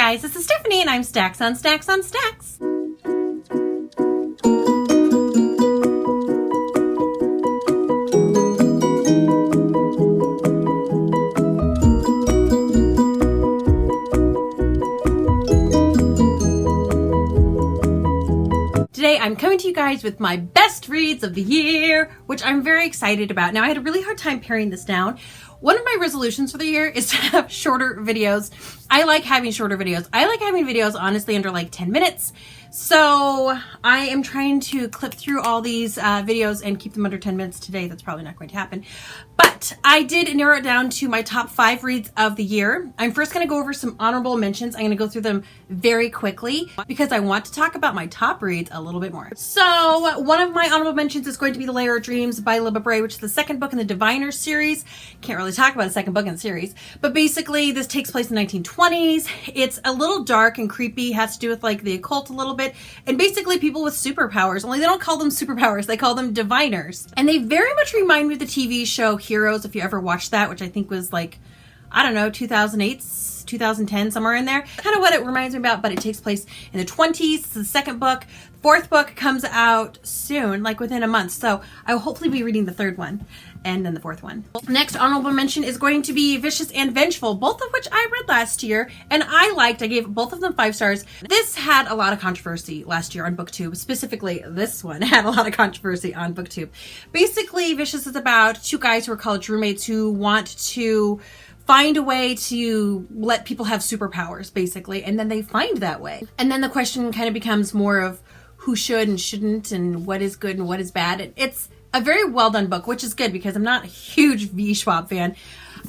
guys, this is Stephanie and I'm Stacks on Stacks on Stacks. Today I'm coming to you guys with my best reads of the year, which I'm very excited about. Now I had a really hard time paring this down. One of my resolutions for the year is to have shorter videos. I like having shorter videos. I like having videos honestly under like 10 minutes. So I am trying to clip through all these videos and keep them under 10 minutes today. That's probably not going to happen. But I did narrow it down to my top 5 reads of the year. I'm first going to go over some honorable mentions. I'm going to go through them very quickly because I want to talk about my top reads a little bit more. So one of my honorable mentions is going to be The Layer of Dreams by Libba Bray, which is the second book in the Diviners series. Can't really talk about the second book in the series, but basically this takes place in the 1920s. It's a little dark and creepy, has to do with like the occult a little bit, and basically people with superpowers, only they don't call them superpowers, they call them diviners. And they very much remind me of the TV show Heroes, if you ever watched that, which I think was like, I don't know, 2008, 2010, somewhere in there. Kind of what it reminds me about, but it takes place in the 20s. It's the second book. Fourth book comes out soon, like within a month. So I will hopefully be reading the third one and then the fourth one. Next honorable mention is going to be Vicious and Vengeful, both of which I read last year and I liked. I gave both of them 5 stars. This had a lot of controversy last year on BookTube. Specifically, this one had a lot of controversy on BookTube. Basically, Vicious is about 2 guys who are college roommates who want to find a way to let people have superpowers, basically, and then they find that way. And then the question kind of becomes more of who should and shouldn't and what is good and what is bad. It's a very well done book, which is good because I'm not a huge V. Schwab fan.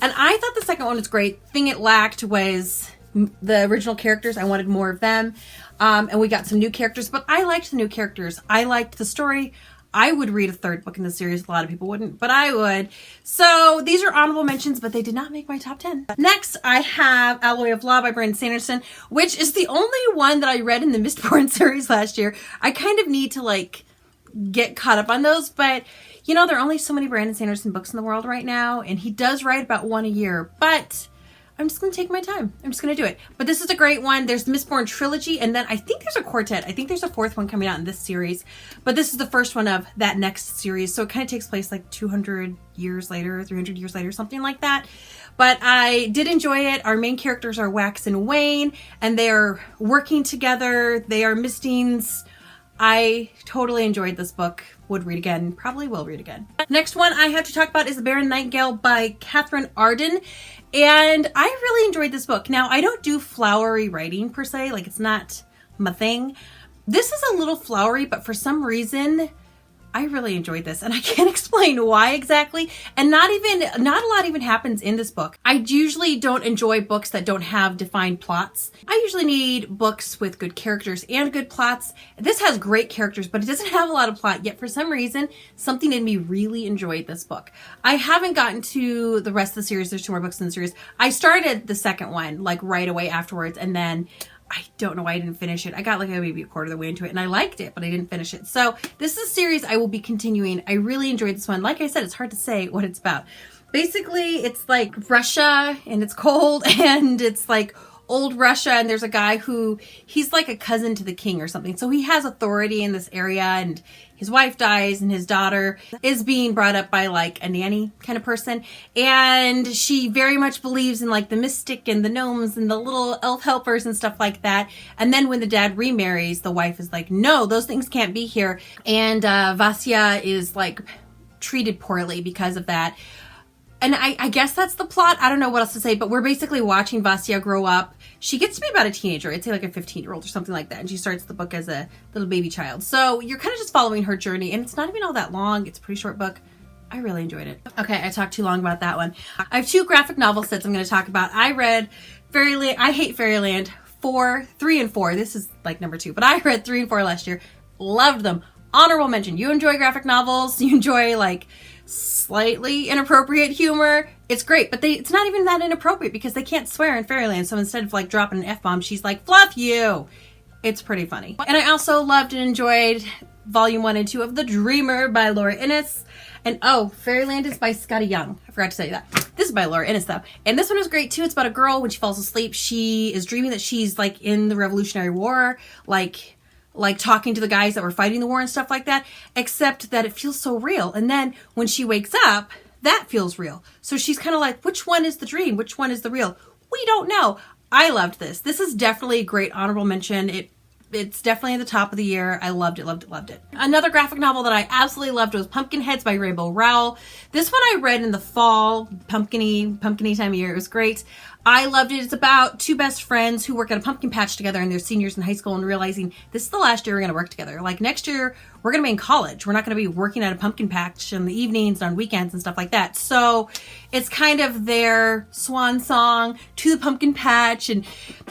And I thought the second one was great. The thing it lacked was the original characters. I wanted more of them. And we got some new characters, but I liked the new characters. I liked the story. I would read a third book in the series. A lot of people wouldn't, but I would. So these are honorable mentions, but they did not make my top 10. Next, I have Alloy of Law by Brandon Sanderson, which is the only one that I read in the Mistborn series last year. I kind of need to like get caught up on those, but you know, there are only so many Brandon Sanderson books in the world right now, and he does write about one a year, but I'm just going to take my time. I'm just going to do it. But this is a great one. There's the Mistborn trilogy, and then I think there's a quartet. I think there's a 4th one coming out in this series, but this is the first one of that next series. So it kind of takes place like 200 years later, 300 years later, something like that. But I did enjoy it. Our main characters are Wax and Wayne, and they're working together. They are Mistines. I totally enjoyed this book. Would read again. Probably will read again. Next one I have to talk about is The Baron Nightingale by Catherine Arden. And I really enjoyed this book. Now, I don't do flowery writing per se. Like, it's not my thing. This is a little flowery, but for some reason, I really enjoyed this. And I can't explain why exactly. And not a lot even happens in this book. I usually don't enjoy books that don't have defined plots. I usually need books with good characters and good plots. This has great characters, but it doesn't have a lot of plot. Yet for some reason, something in me really enjoyed this book. I haven't gotten to the rest of the series. There's 2 more books in the series. I started the second one like right away afterwards, and then I don't know why I didn't finish it. I got like maybe a quarter of the way into it and I liked it, but I didn't finish it. So this is a series I will be continuing. I really enjoyed this one. Like I said, it's hard to say what it's about. Basically, it's like Russia and it's cold and it's like old Russia, and there's a guy who, he's like a cousin to the king or something. So he has authority in this area, and his wife dies and his daughter is being brought up by like a nanny kind of person. And she very much believes in like the mystic and the gnomes and the little elf helpers and stuff like that. And then when the dad remarries, the wife is like, no, those things can't be here. And Vasya is like treated poorly because of that. And I guess that's the plot. I don't know what else to say, but we're basically watching Vasya grow up. She gets to be about a teenager. I'd say like a 15-year-old or something like that. And she starts the book as a little baby child. So you're kind of just following her journey. And it's not even all that long. It's a pretty short book. I really enjoyed it. Okay, I talked too long about that one. I have 2 graphic novel sets I'm going to talk about. I read Fairyland. I Hate Fairyland 3 and 4. This is like number 2. But I read 3 and 4 last year. Loved them. Honorable mention. You enjoy graphic novels. You enjoy like slightly inappropriate humor. It's great, but it's not even that inappropriate because they can't swear in Fairyland. So instead of like dropping an F-bomb, she's like, fluff you. It's pretty funny. And I also loved and enjoyed volume 1 and 2 of The Dreamer by Laura Innes. And oh, Fairyland is by Scotty Young. I forgot to tell you that. This is by Laura Innes though. And this one was great too. It's about a girl when she falls asleep. She is dreaming that she's like in the Revolutionary War, like talking to the guys that were fighting the war and stuff like that, except that it feels so real. And then when she wakes up, that feels real. So she's kind of like, which one is the dream? Which one is the real? We don't know. I loved this. This is definitely a great honorable mention. It's definitely at the top of the year. I loved it, loved it, loved it. Another graphic novel that I absolutely loved was Pumpkinheads by Rainbow Rowell. This one I read in the fall, pumpkin-y time of year. It was great. I loved it. It's about two best friends who work at a pumpkin patch together and they're seniors in high school and realizing this is the last year we're going to work together. Like next year, we're going to be in college. We're not going to be working at a pumpkin patch in the evenings and on weekends and stuff like that. So it's kind of their swan song to the pumpkin patch and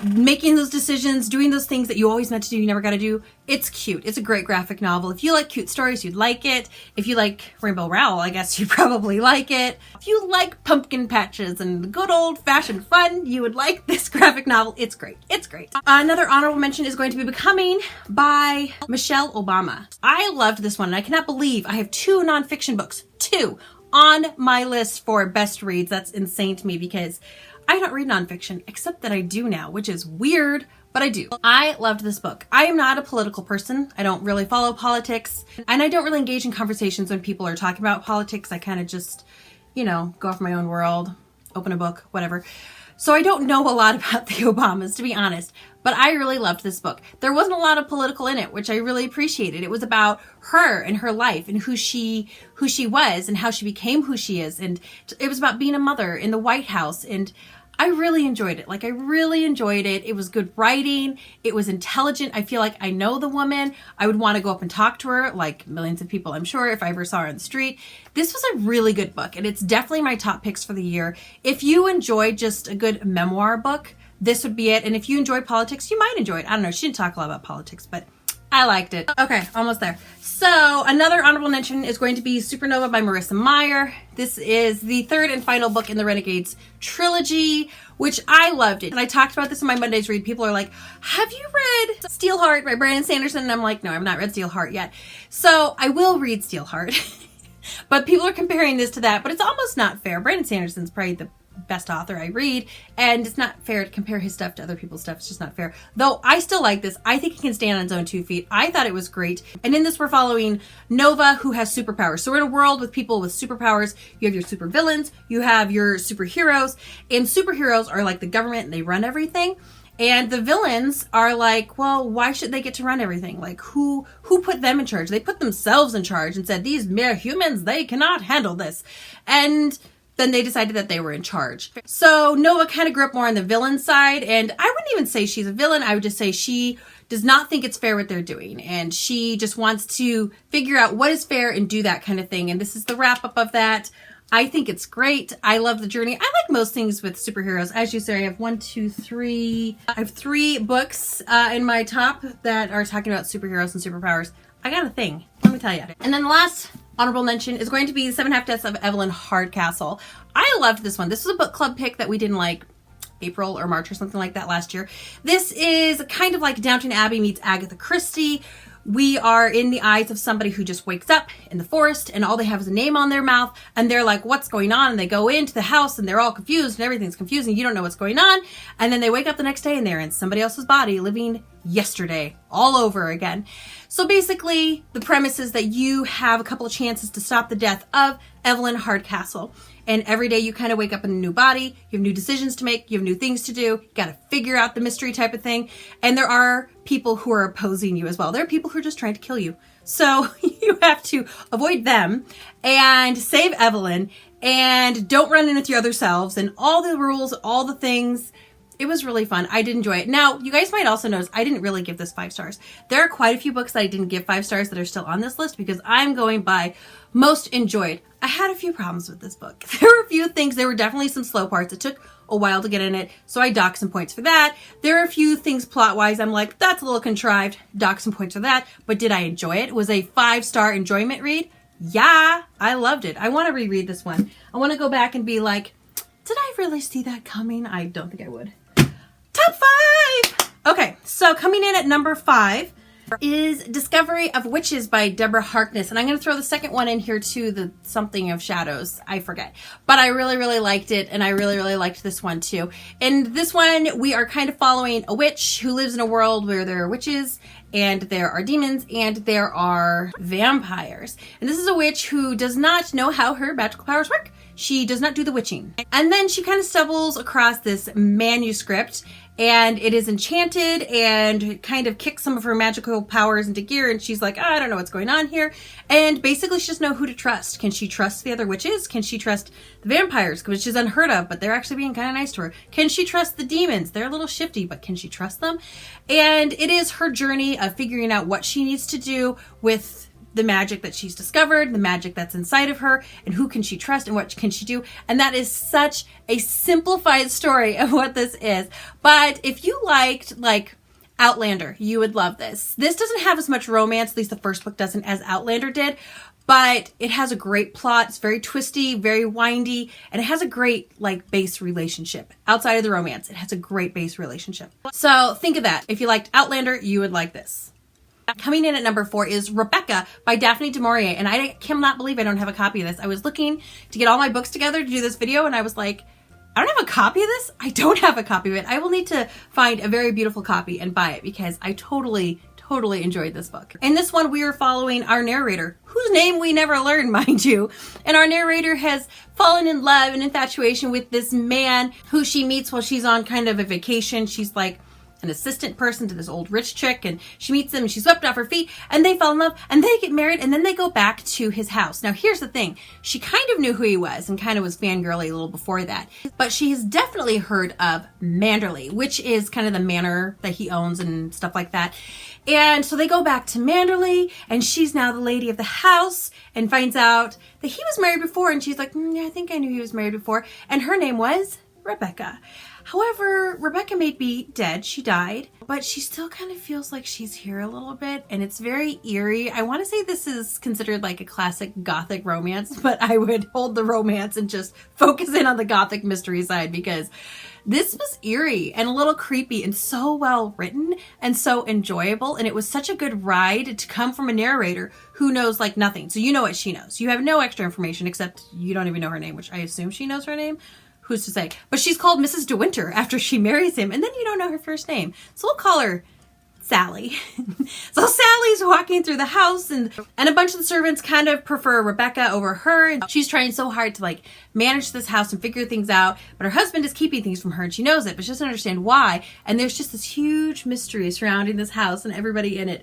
making those decisions, doing those things that you always meant to do, you never got to do. It's cute. It's a great graphic novel. If you like cute stories, you'd like it. If you like Rainbow Rowell, I guess you'd probably like it. If you like pumpkin patches and good old-fashioned fun, you would like this graphic novel. It's great. It's great. Another honorable mention is going to be Becoming by Michelle Obama. I loved this one, and I cannot believe I have 2 nonfiction books, 2, on my list for best reads. That's insane to me because I don't read nonfiction, except that I do now, which is weird, but I do. I loved this book. I am not a political person. I don't really follow politics, and I don't really engage in conversations when people are talking about politics. I kind of just, you know, go off my own world, open a book, whatever. So I don't know a lot about the Obamas, to be honest, but I really loved this book. There wasn't a lot of political in it, which I really appreciated. It was about her and her life and who she was and how she became who she is. And it was about being a mother in the White House. And I really enjoyed it. Like, I really enjoyed it. It was good writing. It was intelligent. I feel like I know the woman. I would want to go up and talk to her, like millions of people, I'm sure, if I ever saw her on the street. This was a really good book, and it's definitely my top picks for the year. If you enjoy just a good memoir book, this would be it. And if you enjoy politics, you might enjoy it. I don't know. She didn't talk a lot about politics, but I liked it. Okay, almost there. So another honorable mention is going to be Supernova by Marissa Meyer. This is the third and final book in the Renegades trilogy, which I loved it. And I talked about this in my Monday's read. People are like, have you read Steelheart by Brandon Sanderson? And I'm like, no, I've not read Steelheart yet. So I will read Steelheart. But people are comparing this to that, but it's almost not fair. Brandon Sanderson's probably the best author I read, and it's not fair to compare his stuff to other people's stuff. It's just not fair. Though I still like this. I think he can stand on his own 2 feet. I thought it was great. And in this, we're following Nova, who has superpowers. So we're in a world with people with superpowers. You have your supervillains, you have your superheroes, and superheroes are like the government and they run everything. And the villains are like, well, why should they get to run everything? Like, who put them in charge? They put themselves in charge and said, these mere humans, they cannot handle this. And then they decided that they were in charge. So Nova kind of grew up more on the villain side, and I wouldn't even say she's a villain. I would just say she does not think it's fair what they're doing, and she just wants to figure out what is fair and do that kind of thing. And this is the wrap up of that. I think it's great. I love the journey. I like most things with superheroes. As you say, I have 1, 2, 3. I have 3 books in my top that are talking about superheroes and superpowers. I got a thing, let me tell you. And then the last honorable mention is going to be The 7.5 Deaths of Evelyn Hardcastle. I loved this one. This was a book club pick that we did in like April or March or something like that last year. This is kind of like Downton Abbey meets Agatha Christie. We are in the eyes of somebody who just wakes up in the forest and all they have is a name on their mouth and they're like, what's going on? And they go into the house and they're all confused and everything's confusing. You don't know what's going on. And then they wake up the next day and they're in somebody else's body living yesterday all over again. So basically the premise is that you have a couple of chances to stop the death of Evelyn Hardcastle. And every day you kind of wake up in a new body, you have new decisions to make, you have new things to do, you got to figure out the mystery type of thing. And there are people who are opposing you as well. There are people who are just trying to kill you. So you have to avoid them and save Evelyn and don't run in with your other selves and all the rules, all the things. It was really fun. I did enjoy it. Now, you guys might also notice I didn't really give this 5 stars. There are quite a few books that I didn't give 5 stars that are still on this list because I'm going by most enjoyed. I had a few problems with this book. There were a few things. There were definitely some slow parts. It took a while to get in it, so I docked some points for that. There are a few things plot-wise I'm like, that's a little contrived. Docked some points for that. But did I enjoy it? Was a 5-star enjoyment read? Yeah, I loved it. I want to reread this one. I want to go back and be like, did I really see that coming? I don't think I would. Top 5! Okay, so So coming in at number 5 is Discovery of Witches by Deborah Harkness. And I'm going to throw the second one in here too, the Something of Shadows. I forget. But I really, really liked it. And I really, really liked this one too. In this one, we are kind of following a witch who lives in a world where there are witches and there are demons and there are vampires. And this is a witch who does not know how her magical powers work. She does not do the witching. And then she kind of stumbles across this manuscript, and it is enchanted and kind of kicks some of her magical powers into gear. And she's like, I don't know what's going on here. And basically she doesn't know who to trust. Can she trust the other witches? Can she trust the vampires, which is unheard of, but they're actually being kind of nice to her? Can she trust the demons? They're a little shifty, but can she trust them? And it is her journey of figuring out what she needs to do with the magic that she's discovered, the magic that's inside of her, and who can she trust and what can she do. And that is such a simplified story of what this is. But if you liked like Outlander, you would love this. This doesn't have as much romance, at least the first book doesn't, as Outlander did, but it has a great plot. It's very twisty, very windy, and it has a great like base relationship. Outside of the romance, it has a great base relationship. So think of that. If you liked Outlander, you would like this. Coming in at number 4 is Rebecca by Daphne du Maurier. And I cannot believe I don't have a copy of this. I was looking to get all my books together to do this video, and I was like, I don't have a copy of this? I don't have a copy of it. I will need to find a very beautiful copy and buy it because I totally enjoyed this book. In this one, we are following our narrator, whose name we never learn, mind you. And our narrator has fallen in love and infatuation with this man who she meets while she's on kind of a vacation. She's like an assistant person to this old rich chick, and she meets him and she's swept off her feet, and they fall in love and they get married, and then they go back to his house. Now here's the thing, she kind of knew who he was and kind of was fangirly a little before that, but she has definitely heard of Manderley, which is kind of the manor that he owns and stuff like that. And so they go back to Manderley, and she's now the lady of the house and finds out that he was married before, and she's like, yeah, I think I knew he was married before, and her name was Rebecca. However, Rebecca may be dead, she died, but she still kind of feels like she's here a little bit, and it's very eerie. I want to say this is considered like a classic gothic romance, but I would hold the romance and just focus in on the gothic mystery side because this was eerie and a little creepy and so well written and so enjoyable, and it was such a good ride to come from a narrator who knows like nothing. So you know what she knows. You have no extra information except you don't even know her name, which I assume she knows her name. Who's to say? But she's called Mrs. De Winter after she marries him, and then you don't know her first name. So we'll call her Sally. So Sally's walking through the house, and a bunch of the servants kind of prefer Rebecca over her. And she's trying so hard to like manage this house and figure things out, but her husband is keeping things from her, and she knows it, but she doesn't understand why. And there's just this huge mystery surrounding this house and everybody in it.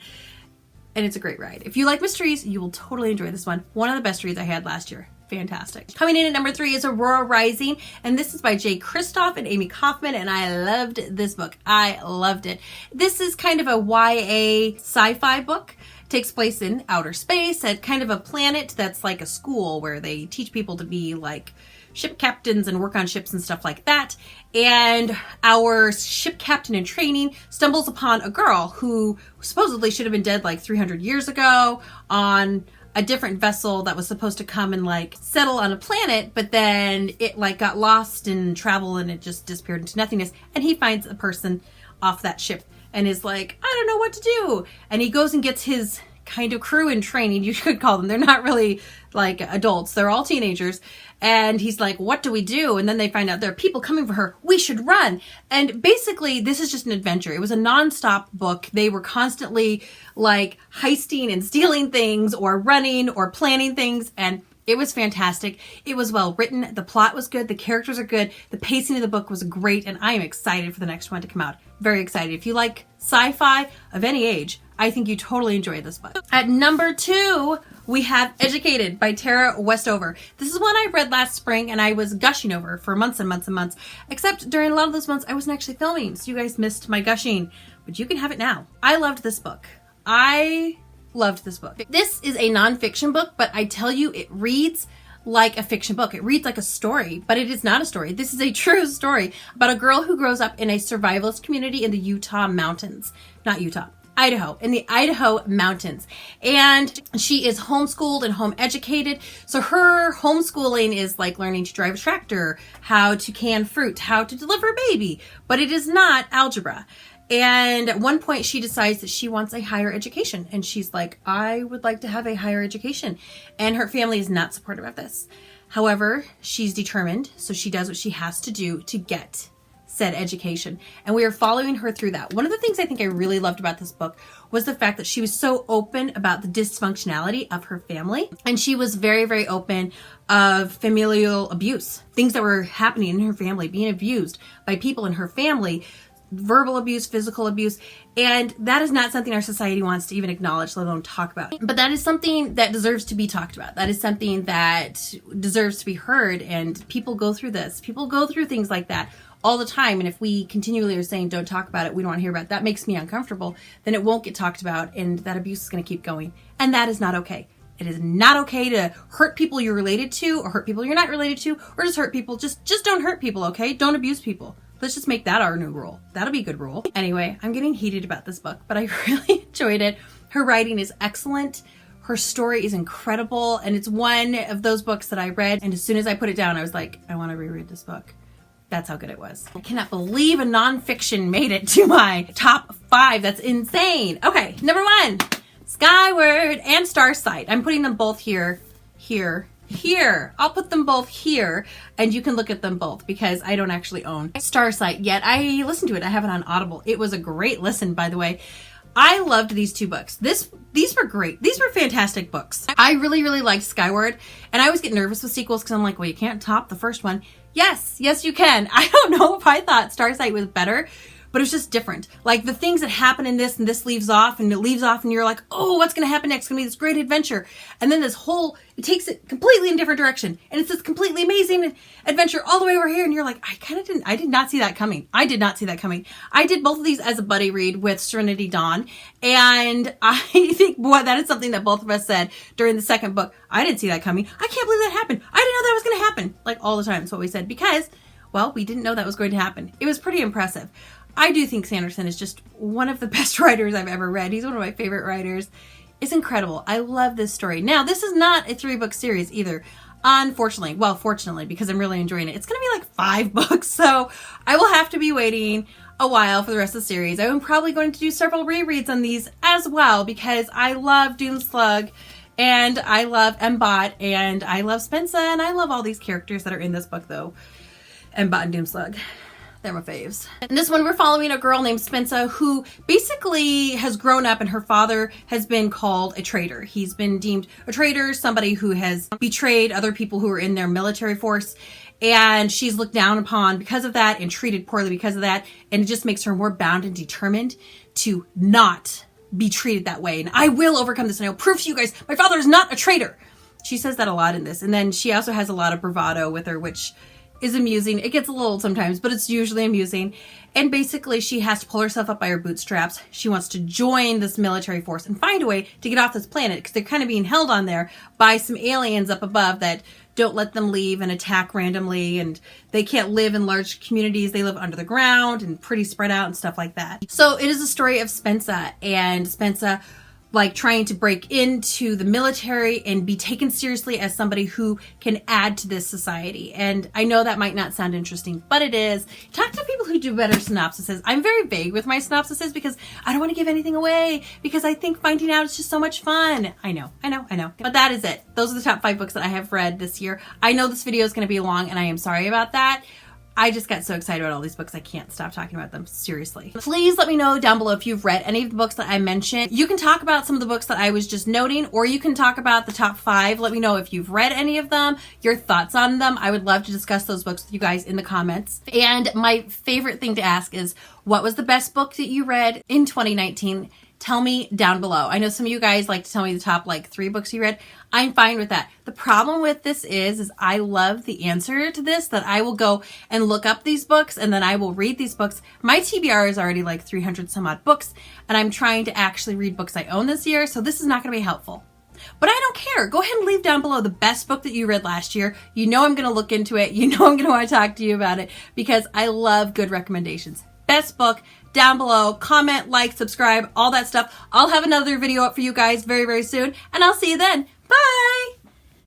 And it's a great ride. If you like mysteries, you will totally enjoy this one. One of the best reads I had last year. Fantastic. Coming in at number 3 is Aurora Rising, and this is by Jay Kristoff and Amy Kaufman, and I loved this book. I loved it. This is kind of a YA sci-fi book. It takes place in outer space at kind of a planet that's like a school where they teach people to be like ship captains and work on ships and stuff like that. And our ship captain in training stumbles upon a girl who supposedly should have been dead like 300 years ago on a different vessel that was supposed to come and like settle on a planet, but then it like got lost in travel and it just disappeared into nothingness. And he finds a person off that ship and is like, I don't know what to do. And he goes and gets his kind of crew in training, you could call them. They're not really like adults. They're all teenagers. And he's like, what do we do? And then they find out there are people coming for her. We should run. And basically this is just an adventure. It was a nonstop book. They were constantly like heisting and stealing things or running or planning things. And it was fantastic. It was well written. The plot was good. The characters are good. The pacing of the book was great. And I am excited for the next one to come out. Very excited. If you like sci-fi of any age, I think you totally enjoyed this book. At number 2, we have Educated by Tara Westover. This is one I read last spring and I was gushing over for months and months and months. Except during a lot of those months I wasn't actually filming, so you guys missed my gushing. But you can have it now. I loved this book. I loved this book. This is a nonfiction book, but I tell you, it reads like a fiction book. It reads like a story, but it is not a story. This is a true story about a girl who grows up in a survivalist community in the Utah mountains. Not Utah. Idaho, in the Idaho mountains. And she is homeschooled and home educated. So her homeschooling is like learning to drive a tractor, how to can fruit, how to deliver a baby, but it is not algebra. And at one point she decides that she wants a higher education. And she's like, I would like to have a higher education. And her family is not supportive of this. However, she's determined. So she does what she has to do to get said education. And we are following her through that. One of the things I think I really loved about this book was the fact that she was so open about the dysfunctionality of her family. And she was very, very open of familial abuse, things that were happening in her family, being abused by people in her family, verbal abuse, physical abuse. And that is not something our society wants to even acknowledge, let alone talk about. But that is something that deserves to be talked about. That is something that deserves to be heard. And people go through this. People go through things like that all the time. And if we continually are saying, don't talk about it, we don't want to hear about it, that makes me uncomfortable, then it won't get talked about. And that abuse is going to keep going. And that is not okay. It is not okay to hurt people you're related to or hurt people you're not related to, or just hurt people. Just don't hurt people, okay? Don't abuse people. Let's just make that our new rule. That'll be a good rule. Anyway, I'm getting heated about this book, but I really enjoyed it. Her writing is excellent. Her story is incredible. And it's one of those books that I read. And as soon as I put it down, I was like, I want to reread this book. That's how good it was. I cannot believe a nonfiction made it to my top 5. That's insane. Okay, number 1, Skyward and Starsight. I'm putting them both here. I'll put them both here, and you can look at them both because I don't actually own Starsight yet. I listened to it. I have it on Audible. It was a great listen, by the way. I loved these 2 books. These were great. These were fantastic books. I really, really liked Skyward, and I always get nervous with sequels because I'm like, well, you can't top the first one. Yes, you can. I don't know if I thought Starsight was better, but it was just different. Like the things that happen in this and this leaves off and it leaves off and you're like, oh, what's going to happen next? It's going to be this great adventure. And then it takes it completely in a different direction. And it's this completely amazing adventure all the way over here. And you're like, I did not see that coming. I did not see that coming. I did both of these as a buddy read with Serenity Dawn. And I think, boy, that is something that both of us said during the second book. I didn't see that coming. I can't believe that happened. I didn't know that was going to happen. Like all the time. That's what we said because, well, we didn't know that was going to happen. It was pretty impressive. I do think Sanderson is just one of the best writers I've ever read. He's one of my favorite writers. It's incredible. I love this story. Now, this is not a 3-book series either. Unfortunately, well, fortunately, because I'm really enjoying it. It's going to be like 5 books, so I will have to be waiting a while for the rest of the series. I'm probably going to do several rereads on these as well because I love Doomslug and I love Mbot and I love Spensa and I love all these characters that are in this book though. Mbot and Doomslug. They're my faves. In this one, we're following a girl named Spensa who basically has grown up and her father has been called a traitor. He's been deemed a traitor, somebody who has betrayed other people who are in their military force. And she's looked down upon because of that and treated poorly because of that. And it just makes her more bound and determined to not be treated that way. And I will overcome this and I'll prove to you guys, my father is not a traitor. She says that a lot in this. And then she also has a lot of bravado with her, which is amusing. It gets a little old sometimes, but it's usually amusing. And basically she has to pull herself up by her bootstraps. She wants to join this military force and find a way to get off this planet because they're kind of being held on there by some aliens up above that don't let them leave and attack randomly, and they can't live in large communities. They live under the ground and pretty spread out and stuff like that. So it is a story of Spensa, and Spensa like trying to break into the military and be taken seriously as somebody who can add to this society. And I know that might not sound interesting, but it is. Talk to people who do better synopsises. I'm very vague with my synopsises because I don't want to give anything away because I think finding out is just so much fun. I know. But that is it. Those are the top 5 books that I have read this year. I know this video is going to be long and I am sorry about that. I just got so excited about all these books, I can't stop talking about them, seriously. Please let me know down below if you've read any of the books that I mentioned. You can talk about some of the books that I was just noting, or you can talk about the top 5. Let me know if you've read any of them, your thoughts on them. I would love to discuss those books with you guys in the comments. And my favorite thing to ask is, what was the best book that you read in 2019? Tell me down below. I know some of you guys like to tell me the top 3 books you read. I'm fine with that. The problem with this is I love the answer to this, that I will go and look up these books and then I will read these books. My TBR is already 300 some odd books, and I'm trying to actually read books I own this year, so this is not going to be helpful. But I don't care. Go ahead and leave down below the best book that you read last year. You know I'm going to look into it. You know I'm going to want to talk to you about it because I love good recommendations. Best book down below. Comment, like, subscribe, all that stuff. I'll have another video up for you guys very, very soon, and I'll see you then. Bye!